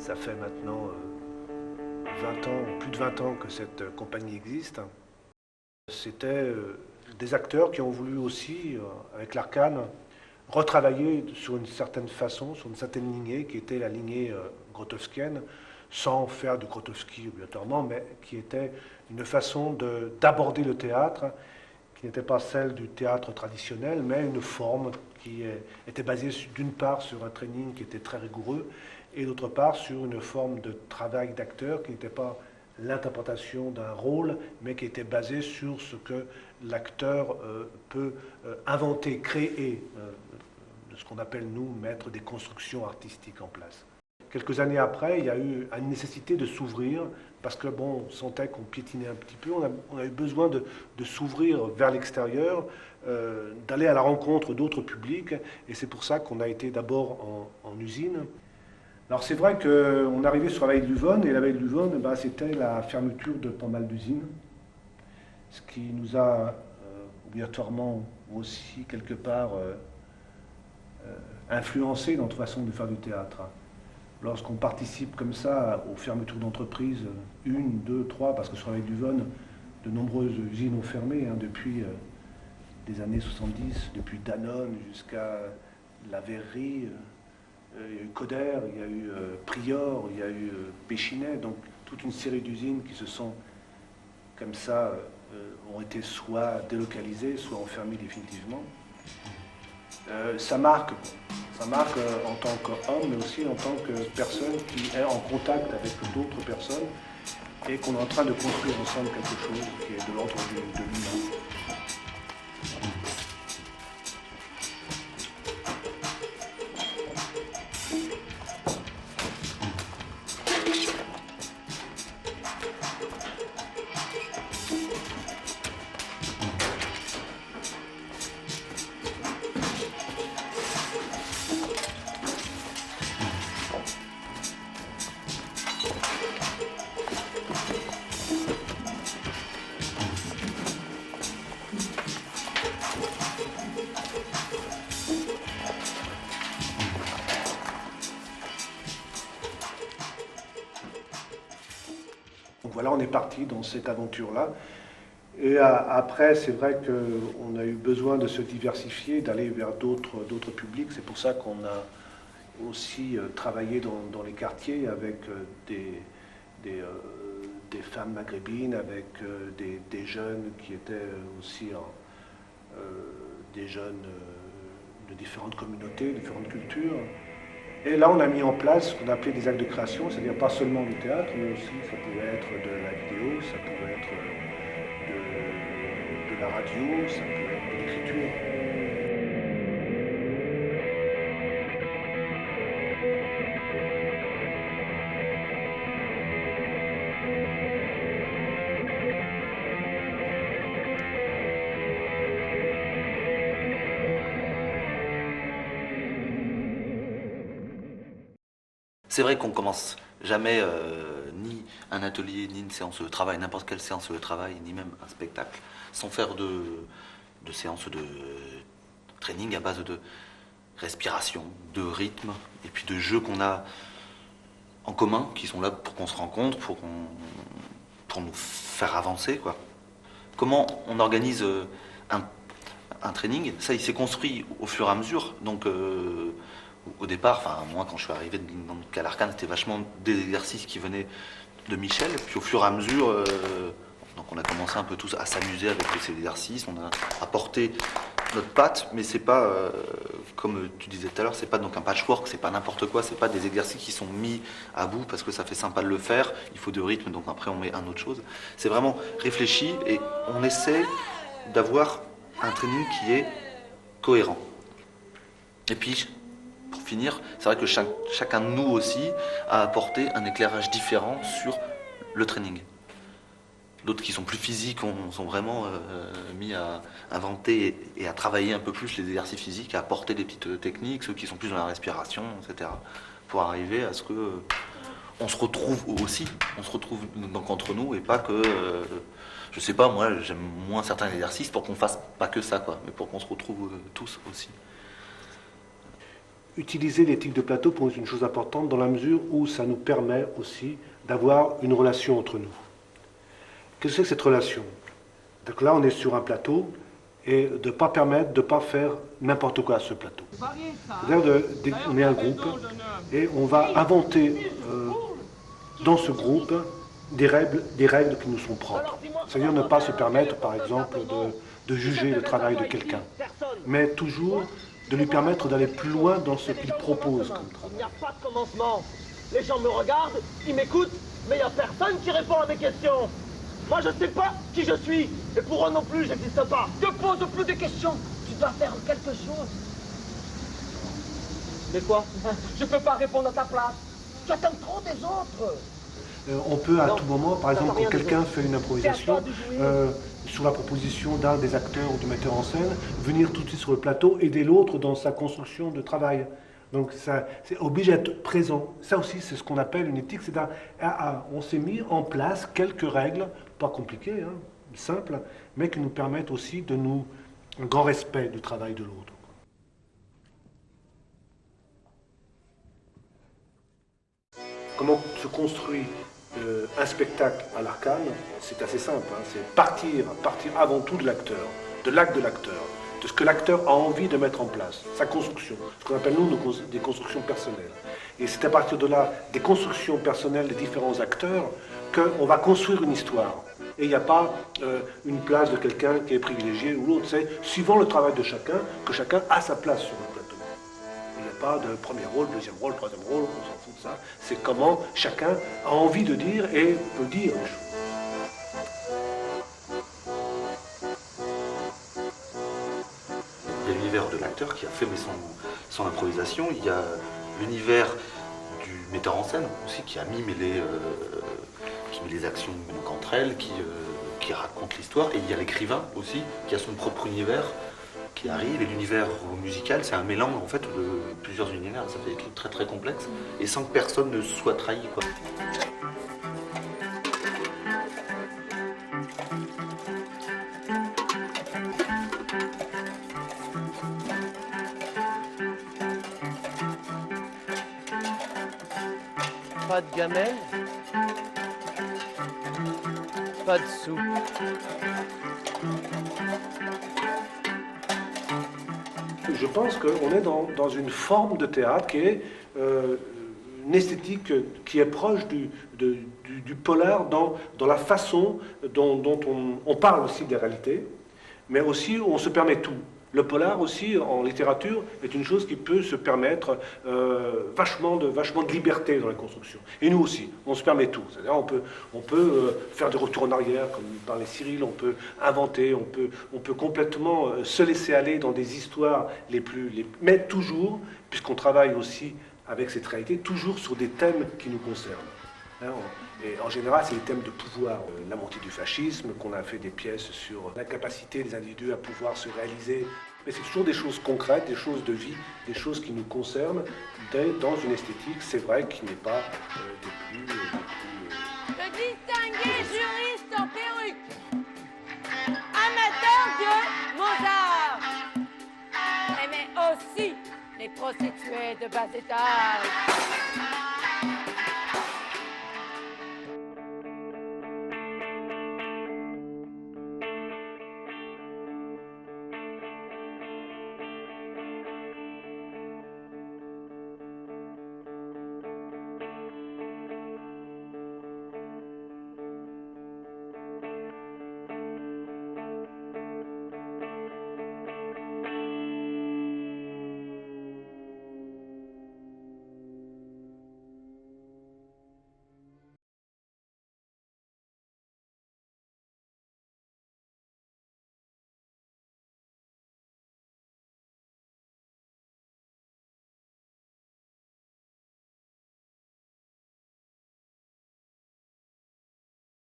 Ça fait maintenant 20 ans, plus de 20 ans que cette compagnie existe. C'était des acteurs qui ont voulu aussi, avec l'Arcane, retravailler sur une certaine façon, sur une certaine lignée, qui était la lignée grotowskienne, sans faire de Grotowski obligatoirement, mais qui était une façon d'aborder le théâtre, qui n'était pas celle du théâtre traditionnel, mais une forme qui était basée d'une part sur un training qui était très rigoureux, et d'autre part sur une forme de travail d'acteur qui n'était pas l'interprétation d'un rôle, mais qui était basée sur ce que l'acteur peut inventer, créer, ce qu'on appelle, nous, mettre des constructions artistiques en place. Quelques années après, il y a eu une nécessité de s'ouvrir, parce que, bon, on sentait qu'on piétinait un petit peu, on a eu besoin de s'ouvrir vers l'extérieur, d'aller à la rencontre d'autres publics, et c'est pour ça qu'on a été d'abord en usine. Alors c'est vrai qu'on arrivait sur la vallée de l'Uvonne, et la vallée de l'Uvonne, bah, c'était la fermeture de pas mal d'usines, ce qui nous a obligatoirement aussi quelque part influencé dans notre façon de faire du théâtre. Lorsqu'on participe comme ça aux fermetures d'entreprises, une, deux, trois, parce que sur la vallée de l'Uvonne, de nombreuses usines ont fermé depuis des années 70, depuis Danone jusqu'à la verrerie. Il y a eu Coder, il y a eu Prior, il y a eu Péchinet, donc toute une série d'usines qui se sont, comme ça, ont été soit délocalisées, soit enfermées définitivement. Ça marque en tant qu'homme, mais aussi en tant que personne qui est en contact avec d'autres personnes et qu'on est en train de construire ensemble quelque chose qui est de l'ordre de l'humain. Donc voilà, on est parti dans cette aventure-là. Et après, c'est vrai qu'on a eu besoin de se diversifier, d'aller vers d'autres publics. C'est pour ça qu'on a aussi travaillé dans les quartiers avec des femmes maghrébines, avec des jeunes qui étaient aussi des jeunes de différentes communautés, différentes cultures. Et là, on a mis en place ce qu'on appelait des actes de création, c'est-à-dire pas seulement du théâtre, mais aussi ça pouvait être de la vidéo, ça pouvait être de la radio, ça pouvait être de l'écriture. C'est vrai qu'on commence jamais ni un atelier, ni une séance de travail, n'importe quelle séance de travail, ni même un spectacle, sans faire de séance de training à base de respiration, de rythme, et puis de jeux qu'on a en commun, qui sont là pour qu'on se rencontre, pour nous faire avancer, quoi. Comment on organise un training? Ça, il s'est construit au fur et à mesure, donc... au départ, enfin moi quand je suis arrivé à l'Arcane, c'était vachement des exercices qui venaient de Michel, puis au fur et à mesure, donc on a commencé un peu tous à s'amuser avec ces exercices, on a apporté notre patte, mais c'est pas, comme tu disais tout à l'heure, c'est pas donc un patchwork, c'est pas n'importe quoi, c'est pas des exercices qui sont mis à bout parce que ça fait sympa de le faire, il faut de rythme, donc après on met un autre chose. C'est vraiment réfléchi et on essaie d'avoir un training qui est cohérent. Et puis, pour finir, c'est vrai que chacun de nous aussi a apporté un éclairage différent sur le training. D'autres qui sont plus physiques sont vraiment mis à inventer et à travailler un peu plus les exercices physiques, à apporter des petites techniques, ceux qui sont plus dans la respiration, etc. Pour arriver à ce que on se retrouve aussi, on se retrouve donc entre nous et pas que, je sais pas, moi j'aime moins certains exercices pour qu'on fasse pas que ça, quoi, mais pour qu'on se retrouve tous aussi. utiliser l'éthique de plateau pour une chose importante dans la mesure où ça nous permet aussi d'avoir une relation entre nous. Qu'est-ce que c'est que cette relation? Donc là, on est sur un plateau et de ne pas permettre, de ne pas faire n'importe quoi à ce plateau. C'est-à-dire on est un groupe et on va inventer dans ce groupe des règles qui nous sont propres. C'est-à-dire ne pas se permettre, par exemple, de juger le travail de quelqu'un, mais toujours de lui permettre d'aller plus loin dans ce qu'il propose comme travail. Il n'y a pas de commencement. Les gens me regardent, ils m'écoutent, mais il n'y a personne qui répond à mes questions. Moi, je ne sais pas qui je suis, et pour eux non plus, je n'existe pas. Ne pose plus de questions. Tu dois faire quelque chose. Mais quoi? Je peux pas répondre à ta place. Tu attends trop des autres. On peut à tout moment, par exemple, quand quelqu'un fait une improvisation, sur la proposition d'un des acteurs ou du metteur en scène, venir tout de suite sur le plateau, aider l'autre dans sa construction de travail. Donc ça, c'est obligé d'être présent. Ça aussi, c'est ce qu'on appelle une éthique. On s'est mis en place quelques règles, pas compliquées, hein, simples, mais qui nous permettent aussi de un grand respect du travail de l'autre. Comment se construit un spectacle à l'Arcane? C'est assez simple, hein, c'est partir avant tout de l'acteur, de l'acte de l'acteur, de ce que l'acteur a envie de mettre en place, sa construction, ce qu'on appelle nous des constructions personnelles. Et c'est à partir de là, des constructions personnelles des différents acteurs, qu'on va construire une histoire. Et il n'y a pas une place de quelqu'un qui est privilégié ou l'autre, c'est suivant le travail de chacun, que chacun a sa place sur le plateau. Il n'y a pas de premier rôle, deuxième rôle, troisième rôle, on s'en fout de ça. C'est comment chacun a envie de dire et peut dire les choses. Il y a l'univers de l'acteur qui a fait son improvisation, il y a l'univers du metteur en scène aussi qui a mis les actions entre elles, qui raconte l'histoire, et il y a l'écrivain aussi qui a son propre univers qui arrive, et l'univers musical c'est un mélange en fait de plusieurs univers, ça fait des trucs très très complexes et sans que personne ne soit trahi quoi. Pas de gamelle, pas de sous. Je pense qu'on est dans une forme de théâtre qui est une esthétique qui est proche du polar dans la façon dont on parle aussi des réalités, mais aussi on se permet tout. Le polar aussi, en littérature, est une chose qui peut se permettre vachement de liberté dans la construction. Et nous aussi, on se permet tout. C'est-à-dire on peut faire des retours en arrière, comme parlait Cyril, on peut inventer, on peut complètement se laisser aller dans des histoires mais toujours, puisqu'on travaille aussi avec cette réalité, toujours sur des thèmes qui nous concernent. Et en général, c'est les thèmes de pouvoir. La montée du fascisme, qu'on a fait des pièces sur l'incapacité des individus à pouvoir se réaliser. Mais c'est toujours des choses concrètes, des choses de vie, des choses qui nous concernent dans une esthétique, c'est vrai, qui n'est pas des plus... Le distingué juriste en perruque, amateur de Mozart, aimait aussi les prostituées de bas étage.